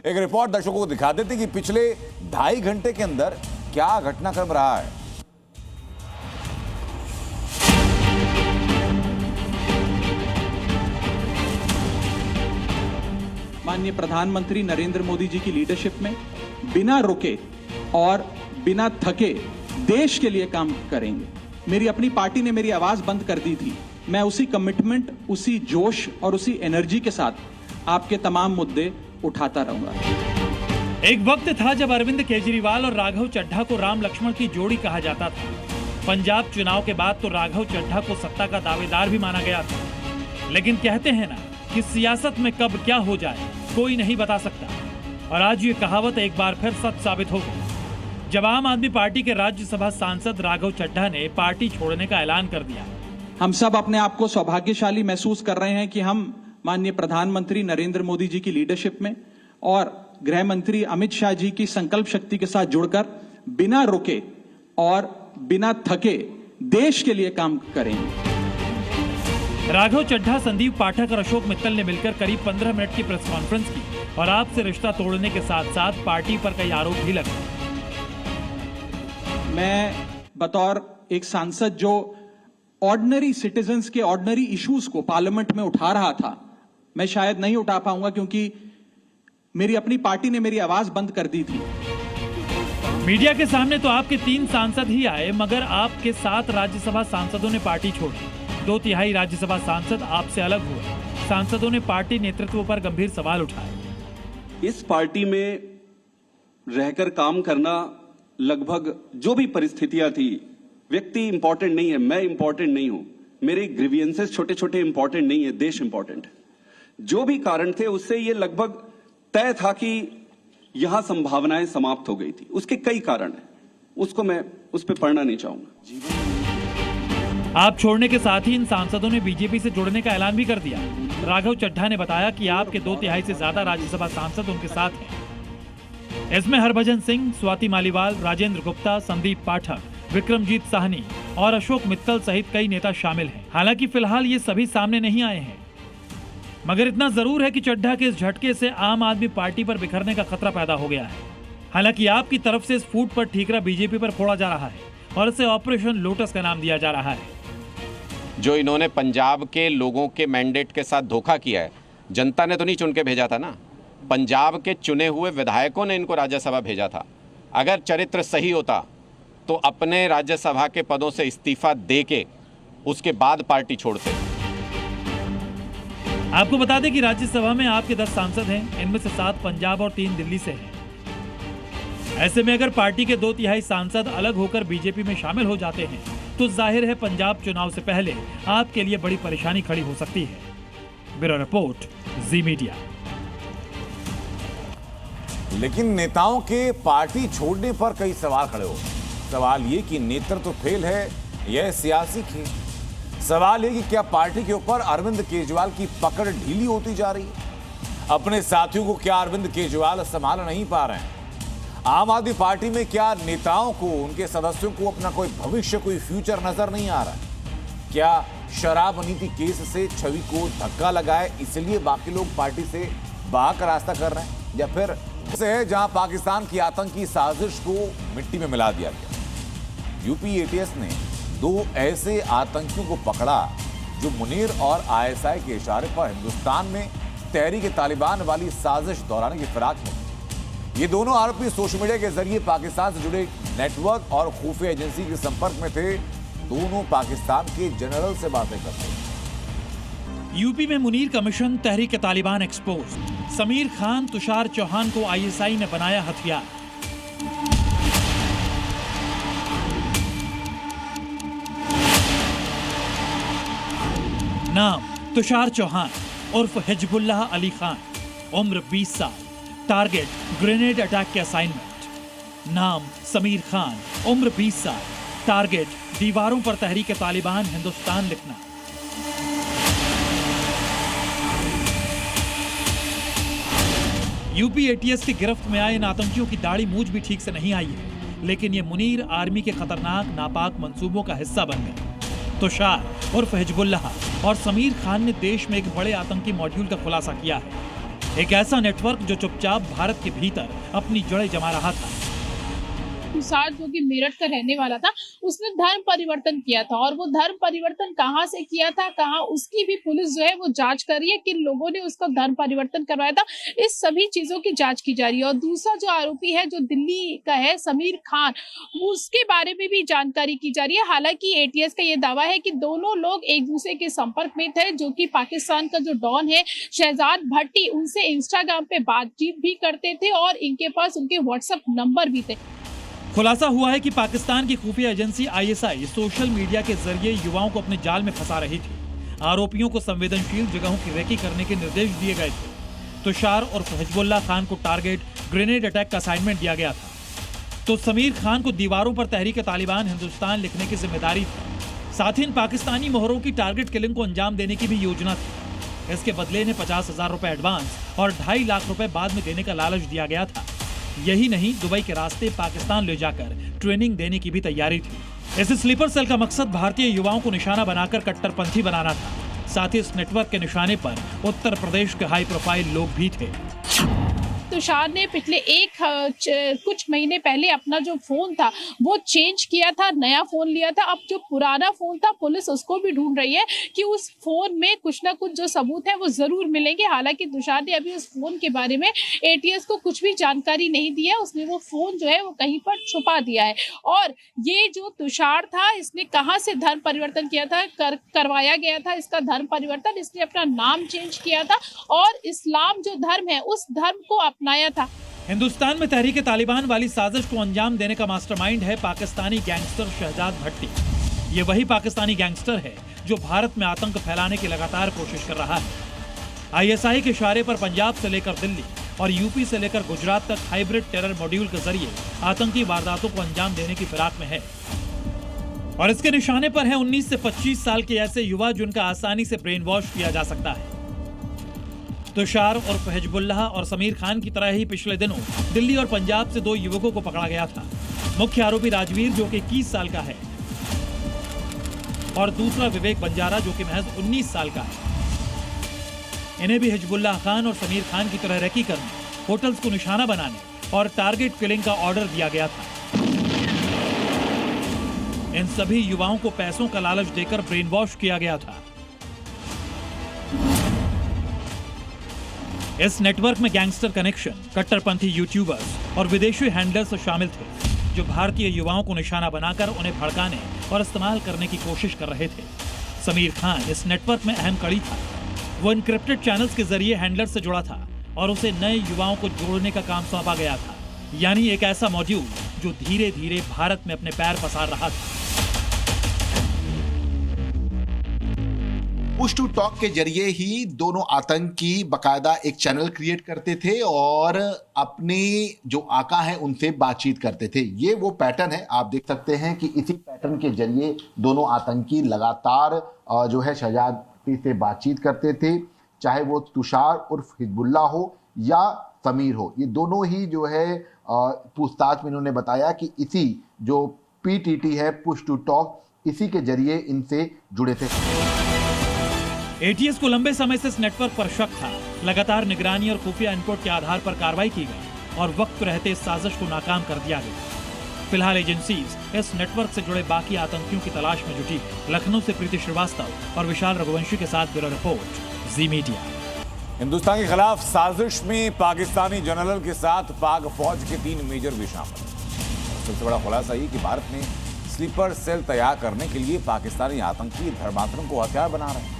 एक रिपोर्ट दर्शकों को दिखा देते कि पिछले 2.5 घंटे के अंदर क्या घटनाक्रम रहा है। माननीय प्रधानमंत्री नरेंद्र मोदी जी की लीडरशिप में बिना रुके और बिना थके देश के लिए काम करेंगे। मेरी अपनी पार्टी ने मेरी आवाज बंद कर दी थी, मैं उसी कमिटमेंट, उसी जोश और उसी एनर्जी के साथ आपके तमाम मुद्दे उठाता रहूंगा। एक वक्त था जब अरविंद केजरीवाल और राघव चड्ढा को राम लक्ष्मण की जोड़ी कहा जाता था। पंजाब चुनाव के बाद तो राघव चड्ढा को सत्ता का दावेदार भी माना गया था। लेकिन कहते हैं ना कि सियासत में कब क्या हो जाए कोई नहीं बता सकता, और आज ये कहावत एक बार फिर सच साबित हो गई जब आम आदमी पार्टी के राज्यसभा सांसद राघव चड्ढा ने पार्टी छोड़ने का ऐलान कर दिया। हम सब अपने आप को सौभाग्यशाली महसूस कर रहे हैं कि हम माननीय प्रधानमंत्री नरेंद्र मोदी जी की लीडरशिप में और गृह मंत्री अमित शाह जी की संकल्प शक्ति के साथ जुड़कर बिना रुके और बिना थके देश के लिए काम करेंगे। राघव चड्ढा, संदीप पाठक और अशोक मित्तल ने मिलकर करीब 15 मिनट की प्रेस कॉन्फ्रेंस की और आपसे रिश्ता तोड़ने के साथ साथ पार्टी पर कई आरोप भी लगे। मैं बतौर एक सांसद जो ऑर्डिनरी सिटीजन्स के ऑर्डिनरी इश्यूज को पार्लियामेंट में उठा रहा था, मैं शायद नहीं उठा पाऊंगा क्योंकि मेरी अपनी पार्टी ने मेरी आवाज बंद कर दी थी। मीडिया के सामने तो आपके 3 सांसद ही आए, मगर आपके 7 राज्यसभा सांसदों ने पार्टी छोड़ी। 2/3 राज्यसभा सांसद आपसे अलग हुए। सांसदों ने पार्टी नेतृत्व पर गंभीर सवाल उठाए। इस पार्टी में रहकर काम करना, लगभग जो भी परिस्थितियां थी, व्यक्ति इंपॉर्टेंट नहीं है, मैं इंपॉर्टेंट नहीं हूं, मेरे ग्रीवियंसेस छोटे छोटे इंपॉर्टेंट नहीं है, देश इंपॉर्टेंट है। जो भी कारण थे उससे ये लगभग तय था कि यहां संभावनाएं समाप्त हो गई थी। उसके कई कारण हैं, उसको मैं उस पर पढ़ना नहीं चाहूंगा। आप छोड़ने के साथ ही इन सांसदों ने बीजेपी से जुड़ने का ऐलान भी कर दिया। राघव चड्ढा ने बताया कि आपके 2/3 से ज्यादा राज्यसभा सांसद उनके साथ हैं। इसमें हरभजन सिंह, स्वाति मालीवाल, राजेंद्र गुप्ता, संदीप पाठक, विक्रमजीत साहनी और अशोक मित्तल सहित कई नेता शामिल हैं। हालांकि फिलहाल ये सभी सामने नहीं आए हैं, मगर इतना जरूर है कि चड्ढा के इस झटके से आम आदमी पार्टी पर बिखरने का खतरा पैदा हो गया है। हालांकि आपकी तरफ से इस फूट पर ठीकरा बीजेपी पर फोड़ा जा रहा है और इसे ऑपरेशन लोटस का नाम दिया जा रहा है। जो इन्होंने पंजाब के लोगों के मैंडेट के साथ धोखा किया है, जनता ने तो नहीं चुन के भेजा था ना, पंजाब के चुने हुए विधायकों ने इनको राज्यसभा भेजा था। अगर चरित्र सही होता तो अपने राज्यसभा के पदों से इस्तीफा देके उसके बाद पार्टी छोड़ते। आपको बता दें कि राज्यसभा में आपके 10 सांसद हैं, इनमें से 7 पंजाब और 3 दिल्ली से हैं। ऐसे में अगर पार्टी के 2/3 सांसद अलग होकर बीजेपी में शामिल हो जाते हैं तो जाहिर है पंजाब चुनाव से पहले आपके लिए बड़ी परेशानी खड़ी हो सकती है। ब्यूरो रिपोर्ट, जी मीडिया। लेकिन नेताओं के पार्टी छोड़ने पर कई सवाल खड़े हो। सवाल ये कि नेतृत्व फेल है, यह सियासी खेल। सवाल ये कि क्या पार्टी के ऊपर अरविंद केजरीवाल की पकड़ ढीली होती जा रही है? अपने साथियों को क्या अरविंद केजरीवाल संभाल नहीं पा रहे हैं? आम आदमी पार्टी में क्या नेताओं को, उनके सदस्यों को अपना कोई भविष्य, कोई फ्यूचर नजर नहीं आ रहा है? क्या शराब नीति केस से छवि को धक्का लगाए इसलिए बाकी लोग पार्टी से बाहर का रास्ता कर रहे हैं, या फिर से है जहां पाकिस्तान की आतंकी साजिश को मिट्टी में मिला दिया गया? यूपी एटीएस ने 2 ऐसे आतंकियों को पकड़ा जो मुनीर और आईएसआई के इशारे पर हिंदुस्तान में तहरीक-ए-तालिबान वाली साजिश दोहराने की फिराक में। ये दोनों आरोपी सोशल मीडिया के जरिए पाकिस्तान से जुड़े नेटवर्क और खुफिया एजेंसी के संपर्क में थे। दोनों पाकिस्तान के जनरल से बातें करते। यूपी में मुनीर का मिशन तहरीक-ए-तालिबान एक्सपोज। समीर खान, तुषार चौहान को आईएसआई ने बनाया हथियार। नाम तुषार चौहान उर्फ हिजबुल्लाह अली खान, उम्र 20 साल, टारगेट ग्रेनेड अटैक के असाइनमेंट। नाम समीर खान, उम्र 20 साल, टारगेट दीवारों पर तहरीक-ए-तालिबान हिंदुस्तान लिखना। यूपी एटीएस की गिरफ्त में आए इन आतंकियों की दाढ़ी मूंछ भी ठीक से नहीं आई है, लेकिन ये मुनीर आर्मी के खतरनाक नापाक मंसूबों का हिस्सा बन गए। तुषार उर्फ हिजबुल्लाह और समीर खान ने देश में एक बड़े आतंकी मॉड्यूल का खुलासा किया है। एक ऐसा नेटवर्क जो चुपचाप भारत के भीतर अपनी जड़ें जमा रहा था। तुषार जो कि मेरठ का रहने वाला था, उसने धर्म परिवर्तन किया था और वो धर्म परिवर्तन कहाँ से किया था, कहाँ, उसकी भी पुलिस जो है वो जांच कर रही है। किन लोगों ने उसका धर्म परिवर्तन करवाया था, इस सभी चीजों की जांच की जा रही है। और दूसरा जो आरोपी है, जो दिल्ली का है, समीर खान, उसके बारे में भी जानकारी की जा रही है। हालांकि एटीएस का ये दावा है कि दोनों लोग एक दूसरे के संपर्क में थे, जो कि पाकिस्तान का जो डॉन है शहजाद भट्टी, उनसे इंस्टाग्राम पे बातचीत भी करते थे और इनके पास उनके व्हाट्सएप नंबर भी थे। खुलासा हुआ है कि पाकिस्तान की खुफिया एजेंसी आईएसआई सोशल मीडिया के जरिए युवाओं को अपने जाल में फंसा रही थी। आरोपियों को संवेदनशील जगहों की रेकी करने के निर्देश दिए गए थे। तुषार और हिजबुल्लाह खान को टारगेट ग्रेनेड अटैक का असाइनमेंट दिया गया था, तो समीर खान को दीवारों पर तहरीक तालिबान हिंदुस्तान लिखने की जिम्मेदारी थी। साथ ही इन पाकिस्तानी मोहरों की टारगेट किलिंग को अंजाम देने की भी योजना थी। इसके बदले ने 50,000 रुपए एडवांस और 2.5 लाख रुपए बाद में देने का लालच दिया गया था। यही नहीं, दुबई के रास्ते पाकिस्तान ले जाकर ट्रेनिंग देने की भी तैयारी थी। इस स्लीपर सेल का मकसद भारतीय युवाओं को निशाना बनाकर कट्टरपंथी बनाना था। साथ ही इस नेटवर्क के निशाने पर उत्तर प्रदेश के हाई प्रोफाइल लोग भी थे। तुषार ने पिछले कुछ महीने पहले अपना जो फोन था वो चेंज किया था, नया फोन लिया था। अब जो पुराना फोन था, पुलिस उसको भी ढूंढ रही है कि उस फोन में कुछ ना कुछ जो सबूत है वो जरूर मिलेंगे। हालांकि तुषार ने अभी उस फोन के बारे में एटीएस को कुछ भी जानकारी नहीं दी है। उसने वो फोन जो है वो कहीं पर छुपा दिया है। और ये जो तुषार था, इसने कहाँ से धर्म परिवर्तन किया था, करवाया गया था इसका धर्म परिवर्तन। इसने अपना नाम चेंज किया था और इस्लाम जो धर्म है उस धर्म को अपनाया था। हिंदुस्तान में तहरीक तालिबान वाली साजिश को अंजाम देने का मास्टरमाइंड है पाकिस्तानी गैंगस्टर शहजाद भट्टी। ये वही पाकिस्तानी गैंगस्टर है जो भारत में आतंक फैलाने की लगातार कोशिश कर रहा है। आईएसआई के इशारे पर पंजाब से लेकर दिल्ली और यूपी से लेकर गुजरात तक हाइब्रिड टेरर मॉड्यूल के जरिए आतंकी वारदातों को अंजाम देने की फिराक में है। और इसके निशाने पर है 19 से 25 साल के ऐसे युवा जिनका आसानी से ब्रेन वॉश किया जा सकता है। तुषार और हिजबुल्लाह और समीर खान की तरह ही पिछले दिनों दिल्ली और पंजाब से 2 युवकों को पकड़ा गया था। मुख्य आरोपी राजवीर जो कि 21 साल का है और दूसरा विवेक बंजारा जो कि महज 19 साल का है। इन्हें भी हिजबुल्लाह खान और समीर खान की तरह रेकी करने, होटल्स को निशाना बनाने और टारगेट किलिंग का ऑर्डर दिया गया था। इन सभी युवाओं को पैसों का लालच देकर ब्रेन वॉश किया गया था। इस नेटवर्क में गैंगस्टर कनेक्शन, कट्टरपंथी यूट्यूबर्स और विदेशी हैंडलर्स शामिल थे जो भारतीय युवाओं को निशाना बनाकर उन्हें भड़काने और इस्तेमाल करने की कोशिश कर रहे थे। समीर खान इस नेटवर्क में अहम कड़ी था। वो इनक्रिप्टेड चैनल्स के जरिए हैंडलर से जुड़ा था और उसे नए युवाओं को जोड़ने का काम सौंपा गया था, यानी एक ऐसा मॉड्यूल जो धीरे धीरे भारत में अपने पैर पसार रहा था। पुश टू टॉक के जरिए ही दोनों आतंकी बकायदा एक चैनल क्रिएट करते थे और अपने जो आका हैं उनसे बातचीत करते थे। ये वो पैटर्न है, आप देख सकते हैं कि इसी पैटर्न के जरिए दोनों आतंकी लगातार जो है शहजाद से बातचीत करते थे, चाहे वो तुषार उर्फ हिजबुल्लाह हो या समीर हो। ये दोनों ही जो है पूछताछ में इन्होंने बताया कि इसी जो पीटीटी है, पुश टू टॉक, इसी के जरिए इनसे जुड़े थे। एटीएस को लंबे समय से इस नेटवर्क पर शक था। लगातार निगरानी और खुफिया इनपुट के आधार पर कार्रवाई की गई और वक्त रहते इस साजिश को नाकाम कर दिया गया। फिलहाल एजेंसीज इस नेटवर्क से जुड़े बाकी आतंकियों की तलाश में जुटी। लखनऊ से प्रीति श्रीवास्तव और विशाल रघुवंशी के साथ ब्यूरो रिपोर्ट, जी मीडिया। हिंदुस्तान के खिलाफ साजिश में पाकिस्तानी जनरल के साथ पाक फौज के 3 मेजर भी शामिल। सबसे बड़ा खुलासा ये कि भारत में स्लीपर सेल तैयार करने के लिए पाकिस्तानी आतंकी धर्मांतरण को हथियार बना रहे हैं।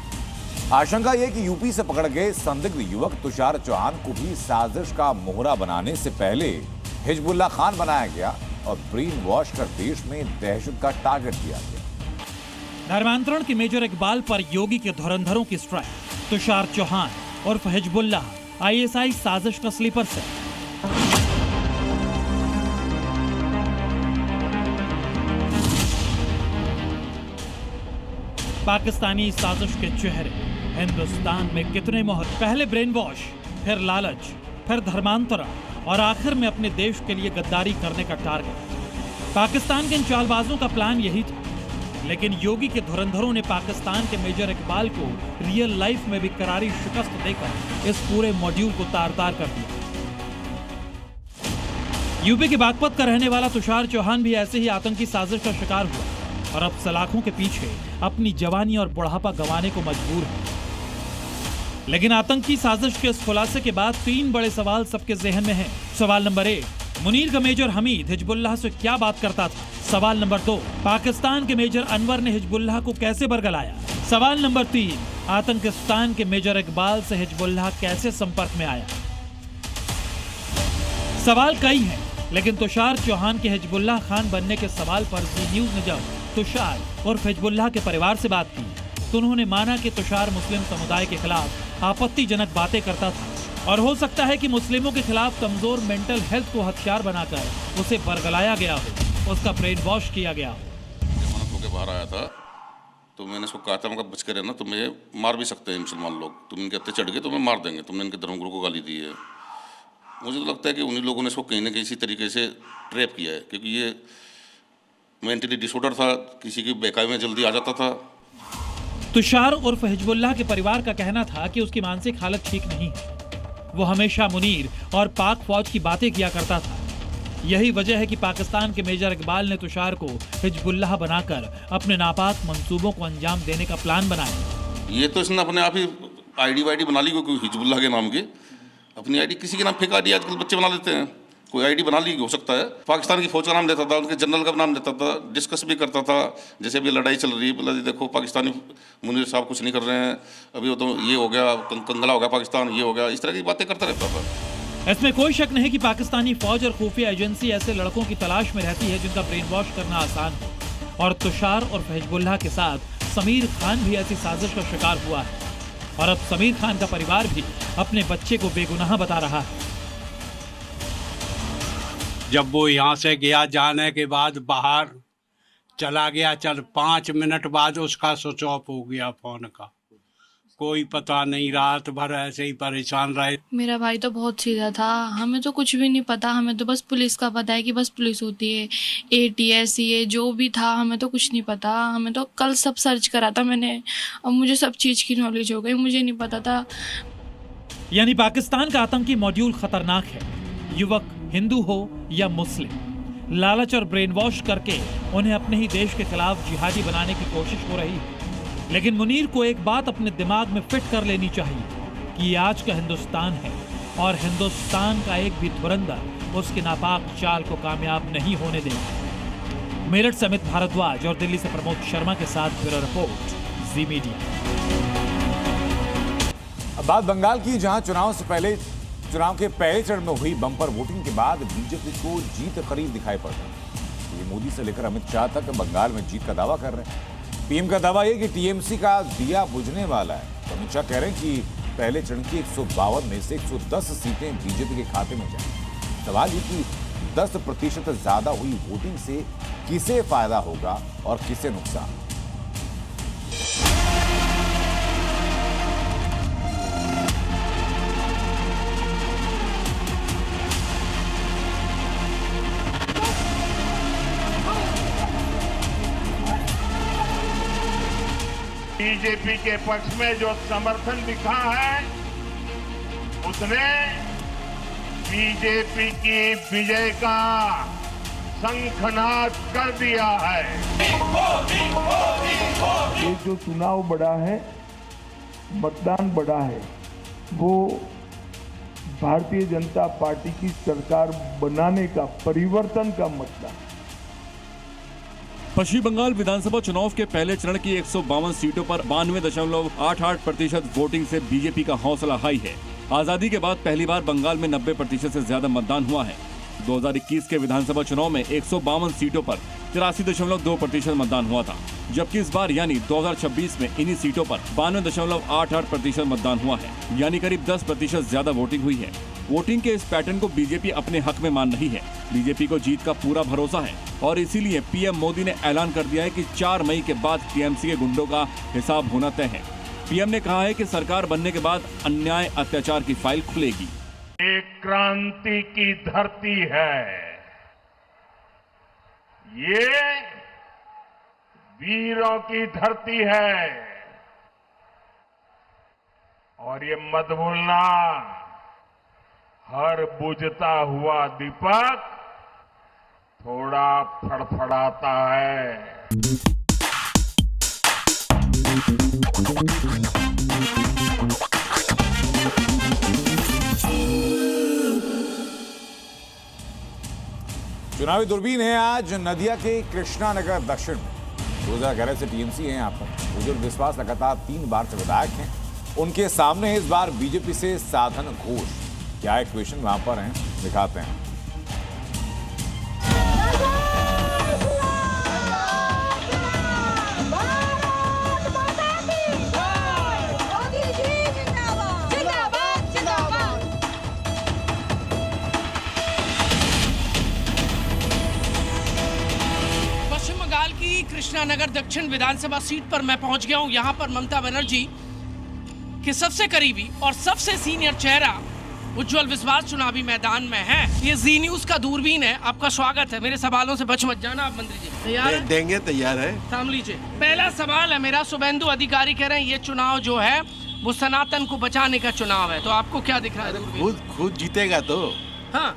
आशंका यह कि यूपी से पकड़ गए संदिग्ध युवक तुषार चौहान को भी साजिश का मोहरा बनाने से पहले हिजबुल्लाह खान बनाया गया और ब्रेन वॉश कर देश में दहशत का टारगेट दिया गया। धर्मांतरण के मेजर इकबाल पर योगी के धुरंधरों की स्ट्राइक। तुषार चौहान और हिजबुल्लाह आईएसआई साजिश का स्लीपर सेल। पाकिस्तानी साजिश के चेहरे हिंदुस्तान में कितने मोहर। पहले ब्रेन वॉश, फिर लालच, फिर धर्मांतरण और आखिर में अपने देश के लिए गद्दारी करने का टारगेट। पाकिस्तान के इन चालबाजों का प्लान यही था। लेकिन योगी के धुरंधरों ने पाकिस्तान के मेजर इकबाल को रियल लाइफ में भी करारी शिकस्त देकर इस पूरे मॉड्यूल को तार-तार कर दिया। यूपी के बागपत का रहने वाला तुषार चौहान भी ऐसे ही आतंकी साजिश का शिकार हुआ और अब सलाखों के पीछे अपनी जवानी और बुढ़ापा गंवाने को मजबूर है। लेकिन आतंकी साजिश के इस खुलासे के बाद 3 बड़े सवाल सबके ज़हन में हैं। सवाल नंबर 1, मुनीर का मेजर हमीद हिजबुल्लाह से क्या बात करता था? सवाल नंबर 2, पाकिस्तान के मेजर अनवर ने हिजबुल्लाह को कैसे बरगलाया? सवाल नंबर 3, आतंकिस्तान के मेजर इकबाल से हिजबुल्लाह कैसे संपर्क में आया? सवाल कई हैं, लेकिन तुषार चौहान के हिजबुल्लाह खान बनने के सवाल पर जी न्यूज ने जब तुषार और हिजबुल्लाह के परिवार से बात की तो उन्होंने माना कि तुषार मुस्लिम समुदाय के खिलाफ आपत्तिजनक बातें करता था और हो सकता है कि मुस्लिमों के खिलाफ कमजोर मेंटल हेल्थ को हथियार बनाकर उसे बरगलाया गया हो, उसका ब्रेन वॉश किया गया हो। जमानत होकर बाहर आया था तो मैंने उसको कहा था, मैं बच के रहना, तुम्हें मार भी सकते हैं मुसलमान लोग, तुम इनके हत्थे चढ़ गए तो मैं मार देंगे, तुमने इनके धर्मगुरु को गाली दी है। मुझे तो लगता है कि उन्हीं लोगों ने इसको कहीं ना कहीं इसी तरीके से ट्रैप किया है, क्योंकि ये मेंटली डिसऑर्डर था, किसी की बेकाई में जल्दी आ जाता था। तुषार उर्फ हिजबुल्लाह के परिवार का कहना था कि उसकी मानसिक हालत ठीक नहीं है। वो हमेशा मुनीर और पाक फौज की बातें किया करता था। यही वजह है कि पाकिस्तान के मेजर इकबाल ने तुषार को हिजबुल्लाह बनाकर अपने नापाक मंसूबों को अंजाम देने का प्लान बनाया। ये तो इसने अपने आप ही आईडी वाईडी बना ली, कोई हिजबुल्लाह के नाम की अपनी आईडी, किसी के नाम फेक आईडी आजकल बच्चे बना लेते हैं, कोई आईडी बना ली हो सकता है। पाकिस्तान की फौज का नाम लेता था, उनके जनरल का नाम लेता था, डिस्कस भी करता था। जैसे अभी लड़ाई चल रही है, बोला जी देखो पाकिस्तानी मुनीर साहब कुछ नहीं कर रहे हैं, अभी वो तो ये हो गया, कंगला हो गया पाकिस्तान, ये हो गया, इस तरह की बातें करता रहता था। इसमें कोई शक नहीं कि पाकिस्तानी फौज और खुफिया एजेंसी ऐसे लड़कों की तलाश में रहती है जिनका ब्रेन वॉश करना आसान हो। और तुषार और हिजबुल्लाह के साथ समीर खान भी ऐसी साजिश का शिकार हुआ है और अब समीर खान का परिवार भी अपने बच्चे को बेगुनाह बता रहा है। जब वो यहाँ से गया, जाने के बाद बाहर चला गया, 5 मिनट बाद उसका स्विच ऑफ हो गया फोन का, कोई पता नहीं, रात भर ऐसे ही परेशान रहे। मेरा भाई तो बहुत सीधा था, हमें तो कुछ भी नहीं पता, हमें तो बस पुलिस का पता है कि बस पुलिस होती है, ATS ये जो भी था, हमें तो कुछ नहीं पता। हमें तो कल सब सर्च करा था मैंने, अब मुझे सब चीज़ की नॉलेज हो गई, मुझे नहीं पता था। यानी पाकिस्तान का आतंकी मॉड्यूल खतरनाक है। युवक हिंदू हो या मुस्लिम, लालच और ब्रेन वॉश करके उन्हें अपने ही देश के खिलाफ जिहादी बनाने की कोशिश हो रही है। लेकिन मुनीर को एक बात अपने दिमाग में फिट कर लेनी चाहिए कि ये आज का हिंदुस्तान है और हिंदुस्तान का एक भी धुरंधर उसके नापाक चाल को कामयाब नहीं होने देगा। मेरठ से अमित भारद्वाज और दिल्ली से प्रमोद शर्मा के साथ ब्यूरो रिपोर्ट, जी मीडिया। अब बात बंगाल की, जहां चुनाव के पहले चरण में हुई बम्पर वोटिंग के बाद बीजेपी को जीत करीब दिखाई पड़ रही है। ये मोदी से लेकर अमित शाह तक बंगाल में जीत का दावा कर रहे हैं। पीएम का दावा यह कि टीएमसी का दिया बुझने वाला है। तो अमित शाह कह रहे हैं कि पहले चरण की 152 में से 110 सीटें बीजेपी के खाते में जाएंगी। सवाल ये कि 10% ज्यादा हुई वोटिंग से किसे फायदा होगा और किसे नुकसान। बीजेपी के पक्ष में जो समर्थन दिखा है उसने बीजेपी की विजय का शंखनाद कर दिया है। ये जो चुनाव बढ़ा है, मतदान बढ़ा है, वो भारतीय जनता पार्टी की सरकार बनाने का, परिवर्तन का मतदान। पश्चिम बंगाल विधानसभा चुनाव के पहले चरण की 152 सीटों पर 92.88% वोटिंग से बीजेपी का हौसला हाई है। आजादी के बाद पहली बार बंगाल में 90% से ज्यादा मतदान हुआ है। 2021 के विधानसभा चुनाव में 152 सीटों पर 83.2% मतदान हुआ था, जबकि इस बार यानी 2026 में इन्हीं सीटों पर 92.88% मतदान हुआ है, यानी करीब 10% ज्यादा वोटिंग हुई है। वोटिंग के इस पैटर्न को बीजेपी अपने हक में मान रही है। बीजेपी को जीत का पूरा भरोसा है और इसीलिए पीएम मोदी ने ऐलान कर दिया है कि 4 मई के बाद टीएमसी के गुंडों का हिसाब होना तय है। पीएम ने कहा है कि सरकार बनने के बाद अन्याय अत्याचार की फाइल खुलेगी। एक क्रांति की धरती है, ये वीरों की धरती है और ये मत भूलना, हर बुझता हुआ दीपक थोड़ा फड़फड़ाता है। चुनावी दूरबीन है आज नदिया के कृष्णा नगर दक्षिण में। 2011 से टीएमसी है यहाँ पर। उज्जवल विश्वास लगातार 3 बार से विधायक हैं। उनके सामने इस बार बीजेपी से साधन घोष। क्या इक्वेशन वहां पर हैं, दिखाते हैं। कृष्णा नगर दक्षिण विधानसभा सीट पर मैं पहुंच गया हूं। यहां पर ममता बनर्जी के सबसे करीबी और सबसे सीनियर चेहरा उज्जवल विश्वास चुनावी मैदान में है। ये जी न्यूज का दूरबीन है। आपका स्वागत है। मेरे सवालों से बच मत जाना आप मंत्री जी। तैयार है? देंगे, तैयार है। थाम लीजिए। पहला सवाल है मेरा। शुभेंदु अधिकारी कह रहे हैं ये चुनाव जो है वो सनातन को बचाने का चुनाव है, तो आपको क्या दिख रहा है? खुद जीतेगा तो। हाँ,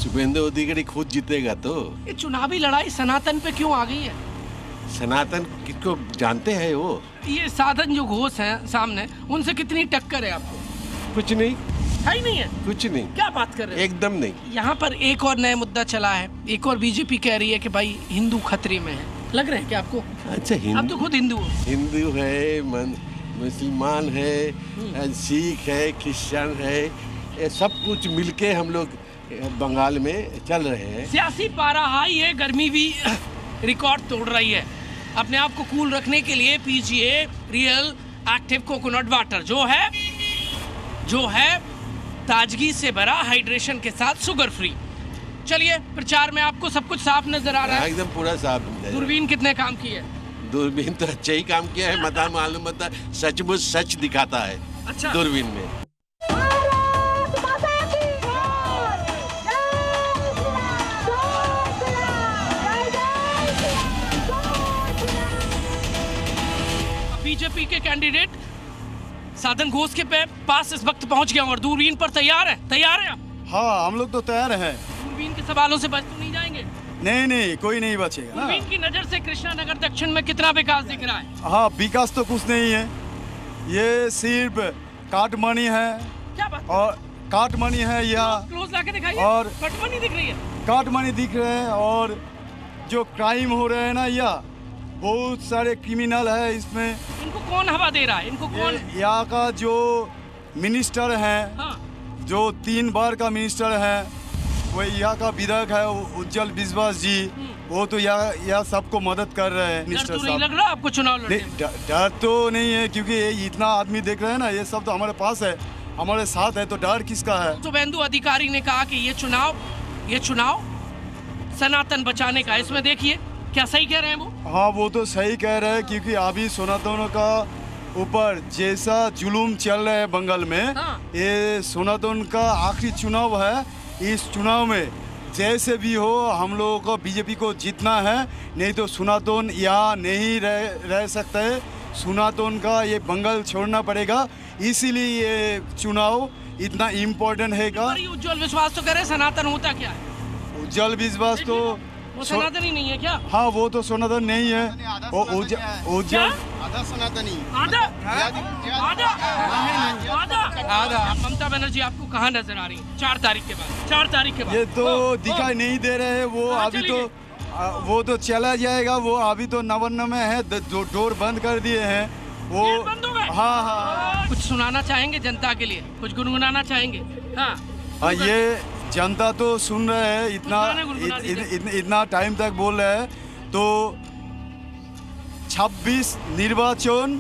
शुभेंदु अधिकारी खुद जीतेगा तो। ये चुनावी लड़ाई सनातन पे क्यों आ गई है? सनातन किसको जानते हैं वो? ये साधन जो घोष हैं सामने, उनसे कितनी टक्कर है आपको? कुछ नहीं है ही नहीं है। कुछ नहीं। क्या बात कर रहे हैं? एकदम नहीं। यहाँ पर एक और नया मुद्दा चला है। एक और बीजेपी कह रही है कि भाई हिंदू खतरे में है। लग रहे हैं क्या आपको? अच्छा, आप तो खुद हिंदू हो। हिंदू है, मुसलमान है, सिख है, क्रिश्चियन है, ये सब कुछ मिलके हम लोग बंगाल में चल रहे हैं। सियासी पारा हाई है, गर्मी भी रिकॉर्ड तोड़ रही है। अपने आप को कूल रखने के लिए पीजिए रियल एक्टिव कोकोनट वाटर, जो है ताजगी से भरा, हाइड्रेशन के साथ शुगर फ्री। चलिए, प्रचार में आपको सब कुछ साफ नजर आ रहा है? एकदम पूरा साफ। दूरबीन कितने काम की है? दूरबीन तो अच्छा ही काम किया है। मता मालूम होता, सचमुच सच दिखाता है। अच्छा। दूरबीन में बीजेपी के कैंडिडेट साधन घोष के पास इस वक्त पहुंच गया हूं और दूरबीन पर तैयार है। तैयार है आप? हाँ, हम लोग तो तैयार हैं। दूरबीन के सवालों से बच तो नहीं जाएंगे? नहीं, कोई नहीं बचेगा। दूरबीन की नजर से कृष्णा नगर दक्षिण में कितना विकास दिख रहा है? हाँ, विकास तो कुछ नहीं है। ये सिर्फ काट मनी है। क्या बात? और काट मनी है यहाँ। क्लोज लाके दिखाइए। और काट मनी दिख रही है। काट मनी दिख रहे हैं और जो क्राइम हो रहे हैं ना, यहाँ बहुत सारे क्रिमिनल है इसमें। इनको कौन हवा दे रहा है? इनको कौन? यहाँ का जो मिनिस्टर है, हाँ। जो 3 बार का मिनिस्टर है, वो यहाँ का विधायक है उज्जवल विश्वास जी, वो तो यहाँ सबको मदद कर रहे हैं। डर तो नहीं लग रहा आपको चुनाव लड़ने? डर तो नहीं है, क्योंकि ये इतना आदमी देख रहे हैं ना, ये सब तो हमारे पास है, हमारे साथ है, तो डर किसका है? शुभेंदु अधिकारी ने कहा कि ये चुनाव सनातन बचाने का। इसमें देखिए, क्या सही कह रहे हैं वो? हाँ, वो तो सही कह रहे हैं, क्योंकि अभी सनातनों का ऊपर जैसा जुलूम चल रहा है बंगाल में, हाँ। ये सनातन का आखिरी चुनाव है। इस चुनाव में जैसे भी हो हम लोगों को बीजेपी को जीतना है, नहीं तो सनातन यहाँ नहीं रह सकता है। सनातन का ये बंगाल छोड़ना पड़ेगा, इसीलिए ये चुनाव इतना इम्पोर्टेंट है। उज्जवल विश्वास तो कह रहे सनातन होता क्या है? उज्जवल विश्वास तो वो सनातन ही नहीं है क्या? हाँ, वो तो सनातन नहीं है। वो उज्जवल आधा सनातनी, आधा। ममता बनर्जी आपको कहाँ नजर आ रही है 4 तारीख के बाद? 4 तारीख के बाद ये तो दिखाई नहीं दे रहे हैं। वो अभी तो वो तो चला जाएगा। वो अभी तो नवन्न में है, डोर बंद कर दिए हैं वो। बंद हो गए? हाँ। कुछ सुनाना चाहेंगे जनता के लिए? कुछ गुनगुनाना चाहेंगे? हाँ, ये जनता तो सुन रहे हैं, इतना टाइम तक बोल रहे हैं। तो 26 निर्वाचन,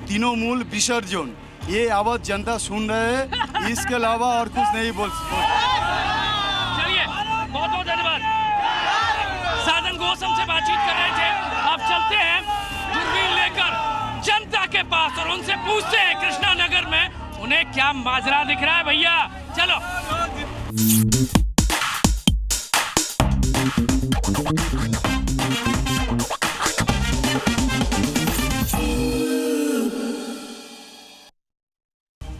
तृणमूल विसर्जन, ये आवाज जनता सुन रहे हैं। इसके अलावा और कुछ नहीं बोल सकते। चलिए, बहुत बहुत धन्यवाद। साधन घोष हमसे बातचीत कर रहे थे। आप चलते हैं दूरबीन लेकर जनता के पास और उनसे पूछते हैं कृष्णा नगर में उन्हें क्या माजरा दिख रहा है। भैया चलो।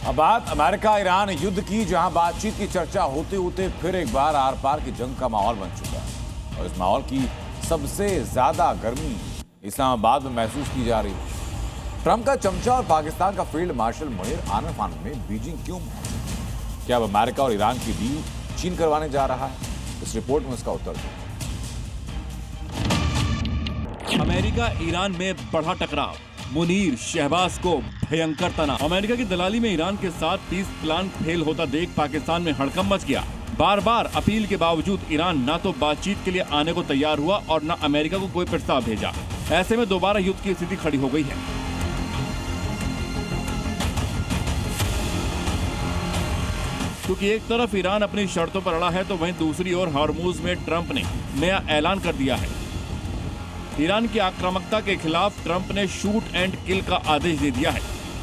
अब बात अमेरिका ईरान युद्ध की, जहां बातचीत की चर्चा होते होते फिर एक बार आर पार की जंग का माहौल बन चुका है और इस माहौल की सबसे ज्यादा गर्मी इस्लामाबाद में महसूस की जा रही है। ट्रंप का चमचा और पाकिस्तान का फील्ड मार्शल मुनीर आनन फानन में बीजिंग क्यों पहुंचे? क्या अब अमेरिका और ईरान की डील चीन करवाने जा रहा है? इस रिपोर्ट में उसका उत्तर दें। अमेरिका ईरान में बढ़ा टकराव, मुनीर शहबाज को भयंकर तना। अमेरिका की दलाली में ईरान के साथ पीस प्लान फेल होता देख पाकिस्तान में हड़कंप मच गया। बार बार अपील के बावजूद ईरान ना तो बातचीत के लिए आने को तैयार हुआ और न अमेरिका को कोई प्रस्ताव भेजा। ऐसे में दोबारा युद्ध की स्थिति खड़ी हो गई है। क्योंकि एक तरफ ईरान अपनी शर्तों पर अड़ा है तो वहीं दूसरी ओर हॉर्मुज में ट्रंप ने नया ऐलान कर दिया है। ईरान की आक्रामकता के खिलाफ ट्रंप ने शूट एंड किल का आदेश दे दिया है,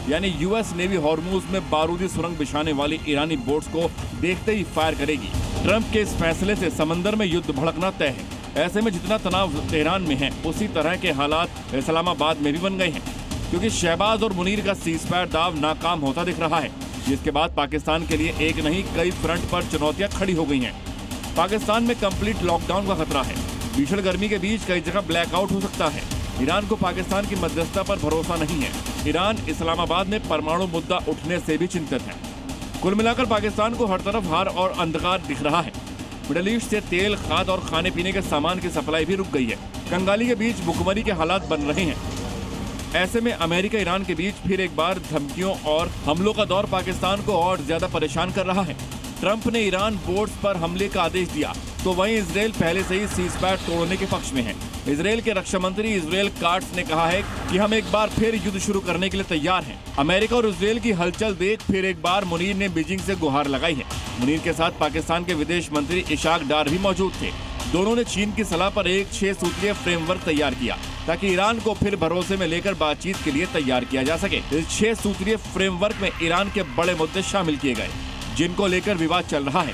यानी यूएस नेवी हॉर्मुज में बारूदी सुरंग बिछाने वाली ईरानी बोट्स को देखते ही फायर करेगी। ट्रंप के इस फैसले से समंदर में युद्ध भड़कना तय है। ऐसे में जितना तनाव तेहरान में है उसी तरह के हालात इस्लामाबाद में भी बन गए हैं, क्योंकि शहबाज और मुनीर का सीजफायर दाव नाकाम होता दिख रहा है, जिसके बाद पाकिस्तान के लिए एक नहीं कई फ्रंट पर चुनौतियां खड़ी हो गई हैं। पाकिस्तान में कंप्लीट लॉकडाउन का खतरा है। भीषण गर्मी के बीच कई जगह ब्लैकआउट हो सकता है। ईरान को पाकिस्तान की मध्यस्थता पर भरोसा नहीं है। ईरान इस्लामाबाद में परमाणु मुद्दा उठने से भी चिंतित है। कुल मिलाकर पाकिस्तान को हर तरफ हार और अंधकार दिख रहा है। मिडल ईस्ट से तेल, खाद और खाने पीने के सामान की सप्लाई भी रुक गई है। कंगाली के बीच भुखमरी के हालात बन रहे हैं। ऐसे में अमेरिका ईरान के बीच फिर एक बार धमकियों और हमलों का दौर पाकिस्तान को और ज्यादा परेशान कर रहा है। ट्रंप ने ईरान बोट्स पर हमले का आदेश दिया तो वहीं इजराइल पहले से ही सीजफायर तोड़ने के पक्ष में है। इजराइल के रक्षा मंत्री इजराइल काट्स ने कहा है कि हम एक बार फिर युद्ध शुरू करने के लिए तैयार हैं। अमेरिका और इजराइल की हलचल देख फिर एक बार मुनीर ने बीजिंग से गुहार लगाई है। मुनीर के साथ पाकिस्तान के विदेश मंत्री इशाक डार भी मौजूद थे। दोनों ने चीन की सलाह पर एक 6 सूत्रीय फ्रेमवर्क तैयार किया ताकि ईरान को फिर भरोसे में लेकर बातचीत के लिए तैयार किया जा सके। इस 6 सूत्रीय फ्रेमवर्क में ईरान के बड़े मुद्दे शामिल किए गए, जिनको लेकर विवाद चल रहा है,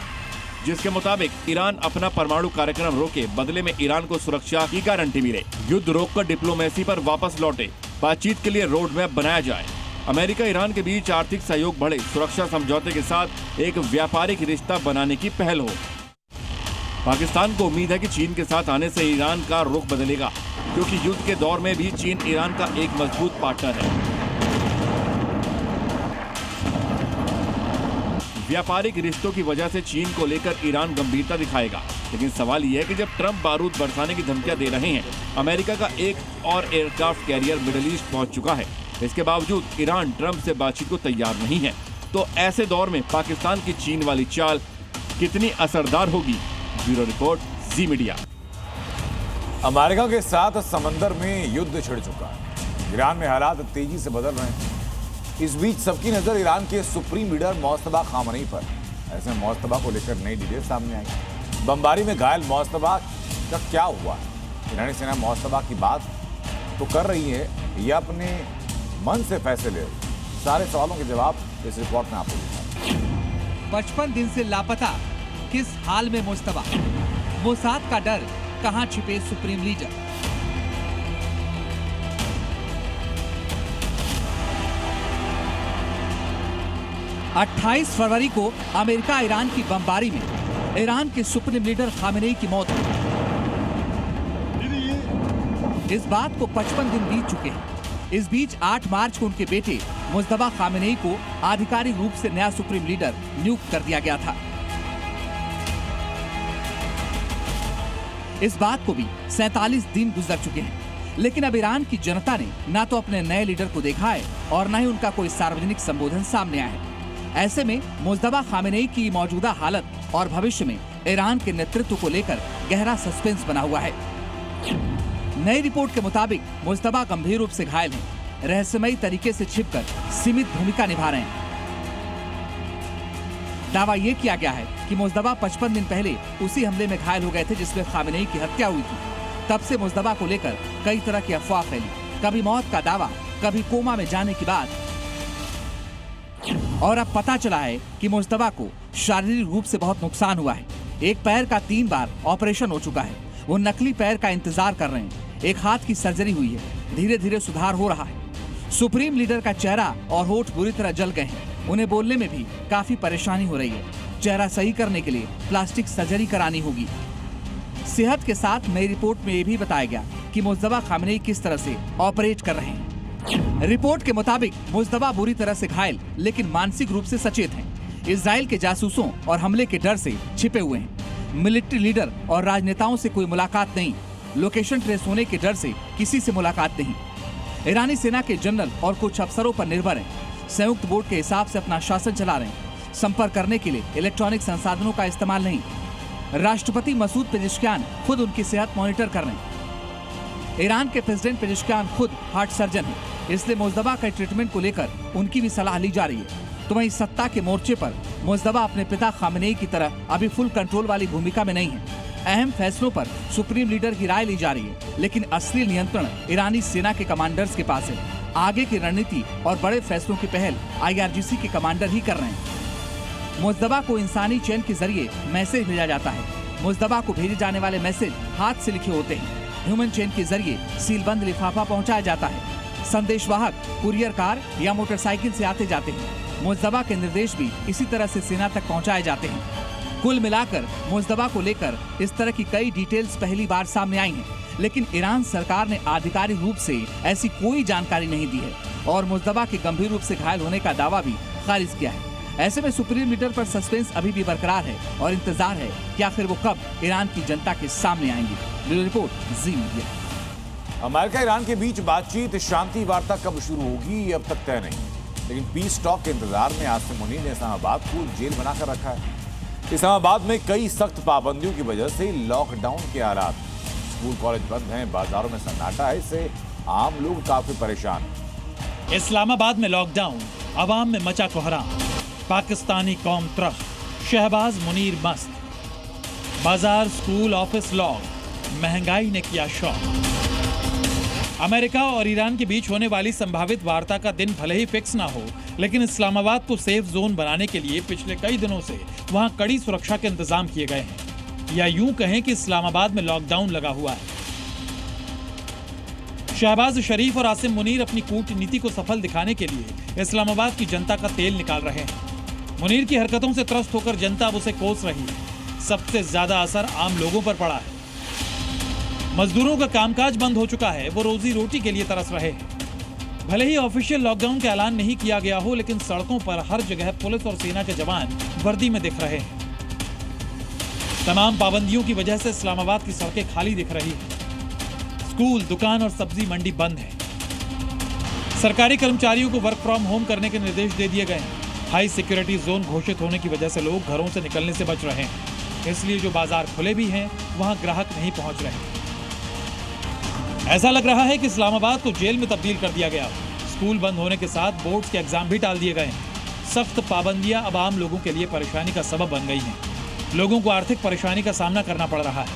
जिसके मुताबिक ईरान अपना परमाणु कार्यक्रम रोके, बदले में ईरान को सुरक्षा की गारंटी मिले, युद्ध रोककर डिप्लोमेसी पर वापस लौटे, बातचीत के लिए रोड मैप बनाया जाए, अमेरिका ईरान के बीच आर्थिक सहयोग बढ़े, सुरक्षा समझौते के साथ एक व्यापारिक रिश्ता बनाने की पहल हो। पाकिस्तान को उम्मीद है कि चीन के साथ आने से ईरान का रुख बदलेगा, क्योंकि युद्ध के दौर में भी चीन ईरान का एक मजबूत पार्टनर है। व्यापारिक रिश्तों की वजह से चीन को लेकर ईरान गंभीरता दिखाएगा, लेकिन सवाल यह है कि जब ट्रंप बारूद बरसाने की धमकियां दे रहे हैं, अमेरिका का एक और एयरक्राफ्ट कैरियर मिडल ईस्ट पहुंच चुका है, इसके बावजूद ईरान ट्रंप से बातचीत को तैयार नहीं है, तो ऐसे दौर में पाकिस्तान की चीन वाली चाल कितनी असरदार होगी? ब्यूरो रिपोर्ट, जी मीडिया। अमेरिका के साथ समंदर में युद्ध छिड़ चुका है। ईरान में हालात तेजी से बदल रहे हैं। इस बीच सबकी नजर ईरान के सुप्रीम लीडर मोस्तफा खामनेई पर। ऐसे में मोस्तफा को लेकर नई डिटेल सामने आई। बमबारी में घायल मोस्तफा का क्या हुआ? ईरानी सेना मोस्तफा की बात तो कर रही है या अपने मन से फैसले ले रही? सारे सवालों के जवाब इस रिपोर्ट में आपको दिखा। 55 दिन से लापता, किस हाल में मुस्तफा? मोसाद का डर, कहां छिपे सुप्रीम लीडर? अट्ठाईस फरवरी को अमेरिका ईरान की बमबारी में ईरान के सुप्रीम लीडर खामेनेई की मौत हुई। इस बात को 55 दिन बीत चुके हैं। इस बीच 8 मार्च को उनके बेटे मुस्तफा खामेनेई को आधिकारिक रूप से नया सुप्रीम लीडर नियुक्त कर दिया गया था। इस बात को भी 47 दिन गुजर चुके हैं, लेकिन अब ईरान की जनता ने ना तो अपने नए लीडर को देखा है और न ही उनका कोई सार्वजनिक संबोधन सामने आया है। ऐसे में मुस्तफा खामेनेई की मौजूदा हालत और भविष्य में ईरान के नेतृत्व को लेकर गहरा सस्पेंस बना हुआ है। नई रिपोर्ट के मुताबिक मुस्तफा गंभीर रूप से घायल हैं, रहस्यमयी तरीके से छिपकर सीमित भूमिका निभा रहे हैं। दावा यह किया गया है कि मुस्तफा 55 दिन पहले उसी हमले में घायल हो गए थे जिसमें खामेनेई की हत्या हुई थी। तब से मुस्तफा को लेकर कई तरह की अफवाह फैली, कभी मौत का दावा, कभी कोमा में जाने की बात। और अब पता चला है कि मुस्तफा को शारीरिक रूप से बहुत नुकसान हुआ है। एक पैर का 3 बार ऑपरेशन हो चुका है। वो नकली पैर का इंतजार कर रहे हैं। एक हाथ की सर्जरी हुई है, धीरे धीरे सुधार हो रहा है। सुप्रीम लीडर का चेहरा और होठ बुरी तरह जल गए हैं। उन्हें बोलने में भी काफी परेशानी हो रही है। चेहरा सही करने के लिए प्लास्टिक सर्जरी करानी होगी। सेहत के साथ नई रिपोर्ट में ये भी बताया गया कि मुज्तबा खामेनेई किस तरह से ऑपरेट कर रहे हैं। रिपोर्ट के मुताबिक मुज्तबा बुरी तरह से घायल लेकिन मानसिक रूप से सचेत हैं। इजराइल के जासूसों और हमले के डर से छिपे हुए हैं। मिलिट्री लीडर और राजनेताओं से कोई मुलाकात नहीं। लोकेशन ट्रेस होने के डर से किसी से मुलाकात नहीं। ईरानी सेना के जनरल और कुछ अफसरों पर निर्भर हैं। संयुक्त बोर्ड के हिसाब से अपना शासन चला रहे हैं। संपर्क करने के लिए इलेक्ट्रॉनिक संसाधनों का इस्तेमाल नहीं। राष्ट्रपति मसूद पेजेश्कियान खुद उनकी सेहत मॉनिटर कर रहे हैं। ईरान के प्रेसिडेंट पेजेश्कियान खुद हार्ट सर्जन है, इसलिए मुज्तबा के ट्रीटमेंट को लेकर उनकी भी सलाह ली जा रही है। तो वहीं सत्ता के मोर्चे पर मुज्तबा अपने पिता खामेनेई की तरह अभी फुल कंट्रोल वाली भूमिका में नहीं है। अहम फैसलों पर सुप्रीम लीडर की राय ली जा रही है, लेकिन असली नियंत्रण ईरानी सेना के कमांडर्स के पास है। आगे की रणनीति और बड़े फैसलों की पहल IRGC के कमांडर ही कर रहे हैं। मुज्तबा को इंसानी चेन के जरिए मैसेज भेजा जाता है। मुज्तबा को भेजे जाने वाले मैसेज हाथ से लिखे होते हैं। ह्यूमन चेन के जरिए सीलबंद लिफाफा पहुंचाया जाता है। संदेशवाहक कुरियर कार या मोटरसाइकिल से आते जाते हैं। मुज्तबा के निर्देश भी इसी तरह से सेना तक पहुंचाए जाते हैं। कुल मिलाकर मुज्तबा को लेकर इस तरह की कई डिटेल्स पहली बार सामने आई हैं, लेकिन ईरान सरकार ने आधिकारिक रूप से ऐसी कोई जानकारी नहीं दी है और मुज्तबा के गंभीर रूप से घायल होने का दावा भी खारिज किया है। ऐसे में सुप्रीम लीडर पर सस्पेंस अभी भी बरकरार है और इंतजार है कि आखिर वो कब ईरान की जनता के सामने आएंगे। ब्यूरो रिपोर्ट, जी मीडिया। अमेरिका ईरान के बीच बातचीत शांति वार्ता कब शुरू होगी ये अब तक तय नहीं, लेकिन पीस टॉक के इंतजार में आसिम मुनीर ने इस्लामाबाद को जेल बनाकर रखा है। इस्लामाबाद में कई सख्त पाबंदियों की वजह से लॉकडाउन के हालात, स्कूल कॉलेज बंद हैं, बाजारों में सन्नाटा है, इससे आम लोग काफी परेशान हैं। इस्लामाबाद में लॉकडाउन, अवाम में मचा कोहराम, पाकिस्तानी कौम त्रस्त, शहबाज मुनीर मस्त, बाजार स्कूल ऑफिस लॉक, महंगाई ने किया शॉक। अमेरिका और ईरान के बीच होने वाली संभावित वार्ता का दिन भले ही फिक्स ना हो, लेकिन इस्लामाबाद को सेफ जोन बनाने के लिए पिछले कई दिनों से वहां कड़ी सुरक्षा के इंतजाम किए गए हैं, या यूं कहें कि इस्लामाबाद में लॉकडाउन लगा हुआ है। शहबाज शरीफ और आसिम मुनीर अपनी कूटनीति को सफल दिखाने के लिए इस्लामाबाद की जनता का तेल निकाल रहे हैं। मुनीर की हरकतों से त्रस्त होकर जनता अब उसे कोस रही है। सबसे ज्यादा असर आम लोगों पर पड़ा है। मजदूरों का कामकाज बंद हो चुका है, वो रोजी रोटी के लिए तरस रहे हैं। भले ही ऑफिशियल लॉकडाउन का ऐलान नहीं किया गया हो, लेकिन सड़कों पर हर जगह पुलिस और सेना के जवान वर्दी में दिख रहे हैं। तमाम पाबंदियों की वजह से इस्लामाबाद की सड़कें खाली दिख रही हैं। स्कूल, दुकान और सब्जी मंडी बंद है। सरकारी कर्मचारियों को वर्क फ्रॉम होम करने के निर्देश दे दिए गए हैं। हाई सिक्योरिटी जोन घोषित होने की वजह से लोग घरों से निकलने से बच रहे हैं, इसलिए जो बाजार खुले भी हैं वहां ग्राहक नहीं पहुंच रहे। ऐसा लग रहा है कि इस्लामाबाद को जेल में तब्दील कर दिया गया। स्कूल बंद होने के साथ बोर्ड्स के एग्जाम भी टाल दिए गए हैं। सख्त पाबंदियां अब आम लोगों के लिए परेशानी का सबब बन गई हैं। लोगों को आर्थिक परेशानी का सामना करना पड़ रहा है।